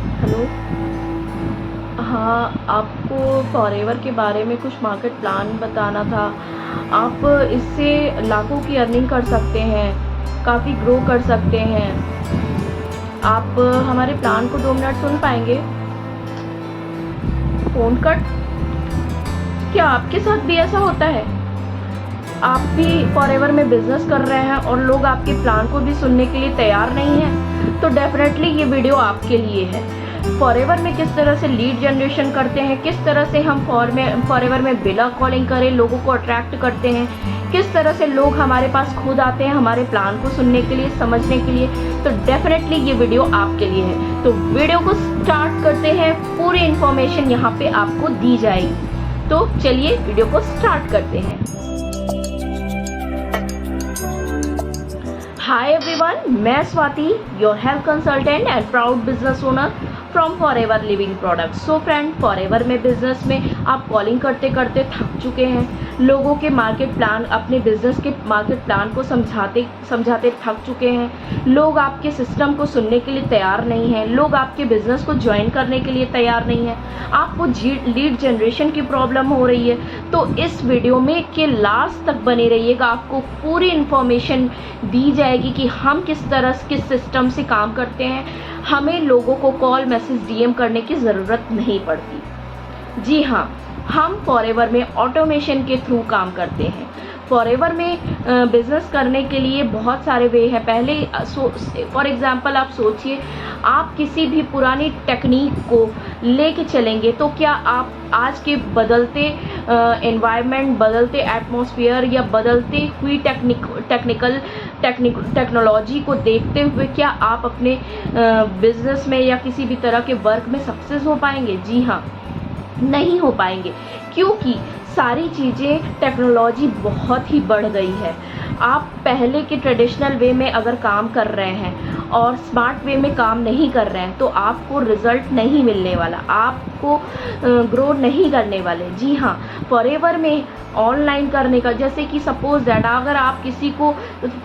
Hello. हाँ, आपको forever के बारे में कुछ मार्केट प्लान बताना था। आप इससे लाखों की अर्निंग कर सकते हैं, काफ़ी ग्रो कर सकते हैं। आप हमारे प्लान को 2 मिनट सुन पाएंगे? Phone cut. क्या आपके साथ भी ऐसा होता है? आप भी फॉरएवर में बिजनेस कर रहे हैं और लोग आपके प्लान को भी सुनने के लिए तैयार नहीं हैं, तो डेफिनेटली ये वीडियो आपके लिए है। फॉरएवर में किस तरह से लीड जनरेशन करते हैं, किस तरह से हम फॉरएवर में बिना कॉलिंग करे लोगों को अट्रैक्ट करते हैं, किस तरह से लोग हमारे पास खुद आते हैं हमारे प्लान को सुनने के लिए, समझने के लिए, तो डेफिनेटली ये वीडियो आपके लिए है। तो वीडियो को स्टार्ट करते हैं। पूरी इन्फॉर्मेशन यहाँ पे आपको दी जाएगी। तो चलिए वीडियो को स्टार्ट करते हैं। Hi everyone, मैं Swati, your health consultant and proud business owner from Forever Living Products। So friend, Forever में बिजनेस में आप कॉलिंग करते करते थक चुके हैं, लोगों के मार्केट प्लान, अपने बिजनेस के मार्केट प्लान को समझाते समझाते थक चुके हैं। लोग आपके सिस्टम को सुनने के लिए तैयार नहीं हैं, लोग आपके बिजनेस को ज्वाइन करने के लिए तैयार नहीं हैं, आपको लीड जनरेशन की प्रॉब्लम हो रही है। तो इस वीडियो में के लास्ट तक बने रहिएगा, आपको पूरी इन्फॉर्मेशन दी जाएगी कि हम किस सिस्टम से काम करते हैं। हमें लोगों को कॉल, मैसेज, डीएम करने की ज़रूरत नहीं पड़ती। जी हाँ, हम फॉरएवर में ऑटोमेशन के थ्रू काम करते हैं। फॉरएवर में बिजनेस करने के लिए बहुत सारे वे हैं। पहले फॉर एग्जांपल आप सोचिए, आप किसी भी पुरानी टेक्निक को लेके चलेंगे तो क्या आप आज के बदलते एनवायरनमेंट, बदलते एटमॉस्फेयर या बदलती हुई टेक्नोलॉजी को देखते हुए क्या आप अपने बिजनेस में या किसी भी तरह के वर्क में सक्सेस हो पाएंगे? जी हाँ, नहीं हो पाएंगे, क्योंकि सारी चीज़ें, टेक्नोलॉजी बहुत ही बढ़ गई है। आप पहले के ट्रेडिशनल वे में अगर काम कर रहे हैं और स्मार्ट वे में काम नहीं कर रहे हैं तो आपको रिज़ल्ट नहीं मिलने वाला, आपको ग्रो नहीं करने वाले। जी हाँ, फॉरएवर में ऑनलाइन करने का, जैसे कि सपोज दैट अगर आप किसी को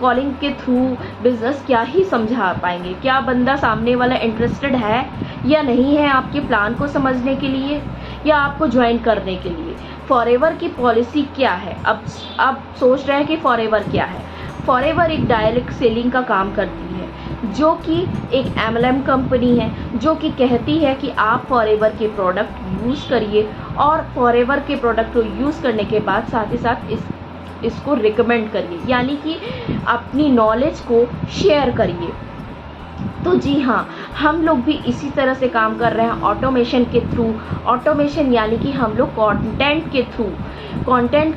कॉलिंग के थ्रू बिजनेस क्या ही समझा पाएंगे, क्या बंदा सामने वाला इंटरेस्टेड है या नहीं है आपके प्लान को समझने के लिए या आपको ज्वाइन करने के लिए। फॉरएवर की पॉलिसी क्या है? अब आप सोच रहे हैं कि फॉरएवर क्या है। फॉरएवर एक डायरेक्ट सेलिंग का काम करती है, जो कि एक एमएलएम कंपनी है, जो कि कहती है कि आप फॉरएवर के प्रोडक्ट यूज़ करिए और फॉरएवर के प्रोडक्ट को यूज़ करने के बाद साथ ही साथ इसको रिकमेंड करिए, यानी कि अपनी नॉलेज को शेयर करिए। तो जी हाँ, हम लोग भी इसी तरह से काम कर रहे हैं ऑटोमेशन के थ्रू। ऑटोमेशन यानी कि हम लोग कंटेंट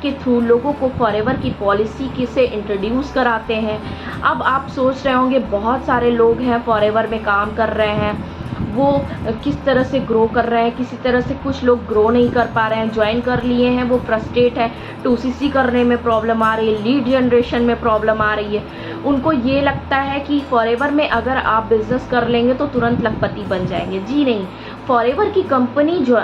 के थ्रू लोगों को फॉरएवर की पॉलिसी से इंट्रोड्यूस कराते हैं। अब आप सोच रहे होंगे बहुत सारे लोग हैं फॉरएवर में काम कर रहे हैं, वो किस तरह से ग्रो कर रहे हैं, किसी तरह से कुछ लोग ग्रो नहीं कर पा रहे हैं, ज्वाइन कर लिए हैं, वो फ्रस्ट्रेट है, 2CC करने में प्रॉब्लम आ रही है, लीड जनरेशन में प्रॉब्लम आ रही है। उनको ये लगता है कि फॉरएवर में अगर आप बिजनेस कर लेंगे तो तुरंत लखपति बन जाएंगे। जी नहीं, फॉरएवर की कंपनी जो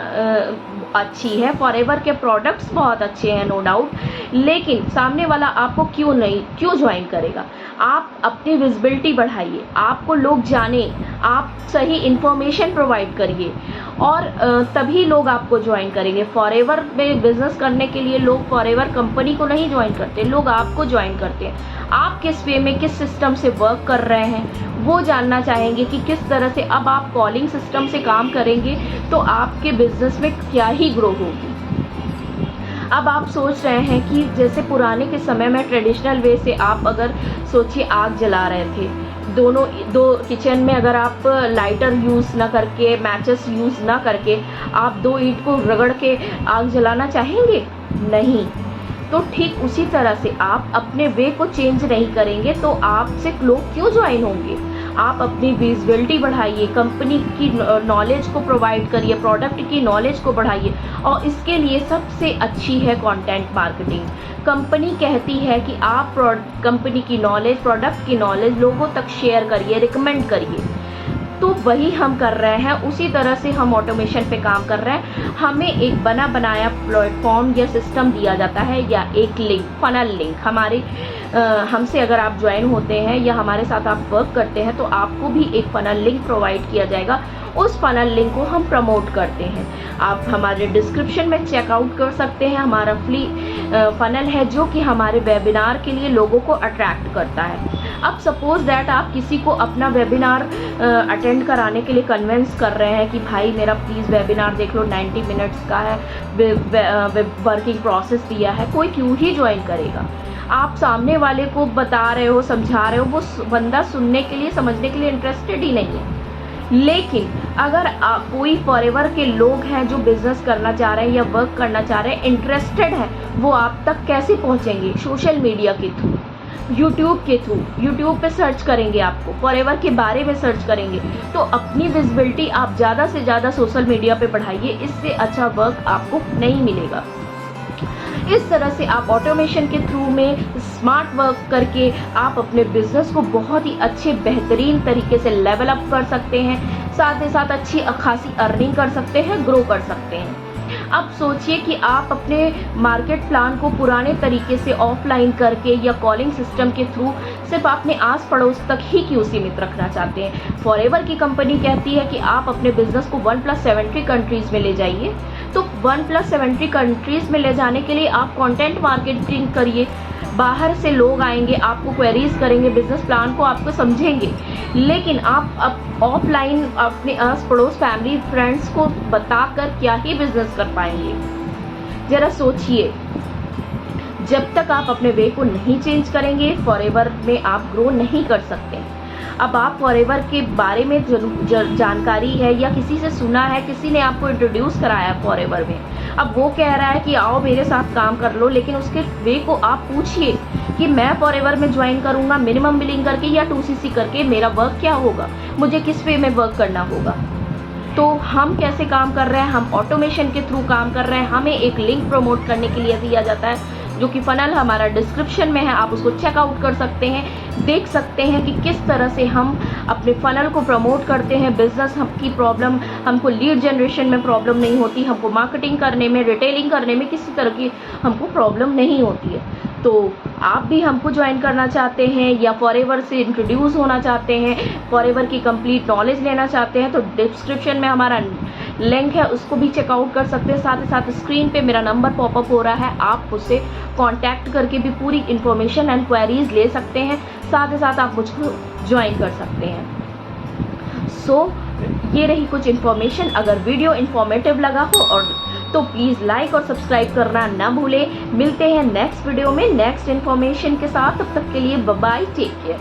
अच्छी है, फॉरएवर के प्रोडक्ट्स बहुत अच्छे हैं, नो डाउट, लेकिन सामने वाला आपको क्यों ज्वाइन करेगा? आप अपनी विजिबिलिटी बढ़ाइए, आपको लोग जाने, आप सही इन्फॉर्मेशन प्रोवाइड करिए और तभी लोग आपको ज्वाइन करेंगे। फॉरएवर में बिजनेस करने के लिए लोग फॉरएवर कंपनी को नहीं ज्वाइन करते, लोग आपको ज्वाइन करते हैं। आप किस वे में, किस सिस्टम से वर्क कर रहे हैं, वो जानना चाहेंगे कि किस तरह से अब आप कॉलिंग सिस्टम से काम करेंगे तो आपके बिजनेस में क्या ही ग्रो होगी। अब आप सोच रहे हैं कि जैसे पुराने के समय में ट्रेडिशनल वे से आप अगर सोचिए आग जला रहे थे, दो किचन में अगर आप लाइटर यूज़ ना करके, मैचेस यूज़ ना करके आप 2 ईंट को रगड़ के आग जलाना चाहेंगे? नहीं। तो ठीक उसी तरह से आप अपने वे को चेंज नहीं करेंगे तो आपसे लोग क्यों ज्वाइन होंगे? आप अपनी विजिबिलिटी बढ़ाइए, कंपनी की नॉलेज को प्रोवाइड करिए, प्रोडक्ट की नॉलेज को बढ़ाइए और इसके लिए सबसे अच्छी है कंटेंट मार्केटिंग। कंपनी कहती है कि आप कंपनी की नॉलेज, प्रोडक्ट की नॉलेज लोगों तक शेयर करिए, रिकमेंड करिए। तो वही हम कर रहे हैं, उसी तरह से हम ऑटोमेशन पे काम कर रहे हैं। हमें एक बना बनाया प्लेटफॉर्म या सिस्टम दिया जाता है या एक लिंक, फनल लिंक, हमसे अगर आप ज्वाइन होते हैं या हमारे साथ आप वर्क करते हैं तो आपको भी एक फनल लिंक प्रोवाइड किया जाएगा। उस फनल लिंक को हम प्रमोट करते हैं। आप हमारे डिस्क्रिप्शन में चेकआउट कर सकते हैं, हमारा फ्री फनल है जो कि हमारे वेबिनार के लिए लोगों को अट्रैक्ट करता है। अब सपोज दैट आप किसी को अपना वेबिनार अटेंड कराने के लिए कन्विंस कर रहे हैं कि भाई मेरा प्लीज़ वेबिनार देख लो, 90 मिनट्स का है, वर्किंग प्रोसेस दिया है, कोई क्यों ही ज्वाइन करेगा। आप सामने वाले को बता रहे हो, समझा रहे हो, वो बंदा सुनने के लिए, समझने के लिए इंटरेस्टेड ही नहीं है। लेकिन अगर कोई फॉरएवर के लोग हैं जो बिजनेस करना चाह रहे हैं या वर्क करना चाह रहे हैं, इंटरेस्टेड है, वो आप तक कैसे पहुंचेंगे? सोशल मीडिया के थ्रू, यूट्यूब के थ्रू। यूट्यूब पे सर्च करेंगे, आपको फॉरएवर के बारे में सर्च करेंगे, तो अपनी विजिबिलिटी आप ज़्यादा से ज़्यादा सोशल मीडिया पे बढ़ाइए। इससे अच्छा वर्क आपको नहीं मिलेगा। इस तरह से आप ऑटोमेशन के थ्रू में स्मार्ट वर्क करके आप अपने बिजनेस को बहुत ही अच्छे बेहतरीन तरीके से लेवल अप कर सकते हैं, साथ ही साथ अच्छी खासी अर्निंग कर सकते हैं, ग्रो कर सकते हैं। अब सोचिए कि आप अपने मार्केट प्लान को पुराने तरीके से ऑफलाइन करके या कॉलिंग सिस्टम के थ्रू सिर्फ अपने आस पड़ोस तक ही क्यों सीमित रखना चाहते हैं। फॉरएवर की कंपनी कहती है कि आप अपने बिजनेस को 1+70 कंट्रीज़ में ले जाइए। तो 1+70 कंट्रीज़ में ले जाने के लिए आप कंटेंट मार्केटिंग करिए। बाहर से लोग आएंगे, आपको क्वेरीज करेंगे, बिजनेस प्लान को आपको समझेंगे। लेकिन आप ऑफलाइन अपने आस पड़ोस, फैमिली, फ्रेंड्स को बताकर क्या ही बिजनेस कर पाएंगे? जरा सोचिए। जब तक आप अपने वे को नहीं चेंज करेंगे, फॉरएवर में आप ग्रो नहीं कर सकते। अब आप फॉरएवर के बारे में जानकारी है या किसी से सुना है, किसी ने आपको इंट्रोड्यूस कराया फॉरएवर में, अब वो कह रहा है कि आओ मेरे साथ काम कर लो, लेकिन उसके वे को आप पूछिए कि मैं फॉरएवर में ज्वाइन करूँगा मिनिमम बिलिंग करके या 2CC करके, मेरा वर्क क्या होगा, मुझे किस वे में वर्क करना होगा। तो हम कैसे काम कर रहे हैं? हम ऑटोमेशन के थ्रू काम कर रहे हैं। हमें एक लिंक प्रमोट करने के लिए दिया जाता है जो कि फनल हमारा डिस्क्रिप्शन में है, आप उसको चेकआउट कर सकते हैं, देख सकते हैं कि किस तरह से हम अपने फनल को प्रमोट करते हैं। बिजनेस की प्रॉब्लम, हमको लीड जनरेशन में प्रॉब्लम नहीं होती, हमको मार्केटिंग करने में, रिटेलिंग करने में किसी तरह की हमको प्रॉब्लम नहीं होती है। तो आप भी हमको ज्वाइन करना चाहते हैं या फॉरएवर से इंट्रोड्यूस होना चाहते हैं, फॉरएवर की कंप्लीट नॉलेज लेना चाहते हैं, तो डिस्क्रिप्शन में हमारा लिंक है, उसको भी चेकआउट कर सकते हैं। साथ ही साथ स्क्रीन पे मेरा नंबर पॉपअप हो रहा है, आप उससे कांटेक्ट करके भी पूरी इन्फॉर्मेशन एंड क्वेरीज ले सकते हैं। साथ ही साथ आप मुझको ज्वाइन कर सकते हैं। ये रही कुछ इन्फॉर्मेशन। अगर वीडियो इन्फॉर्मेटिव लगा हो और तो प्लीज़ लाइक और सब्सक्राइब करना ना भूलें। मिलते हैं नेक्स्ट वीडियो में नेक्स्ट इन्फॉर्मेशन के साथ। तब तक के लिए बाय बाय, टेक केयर।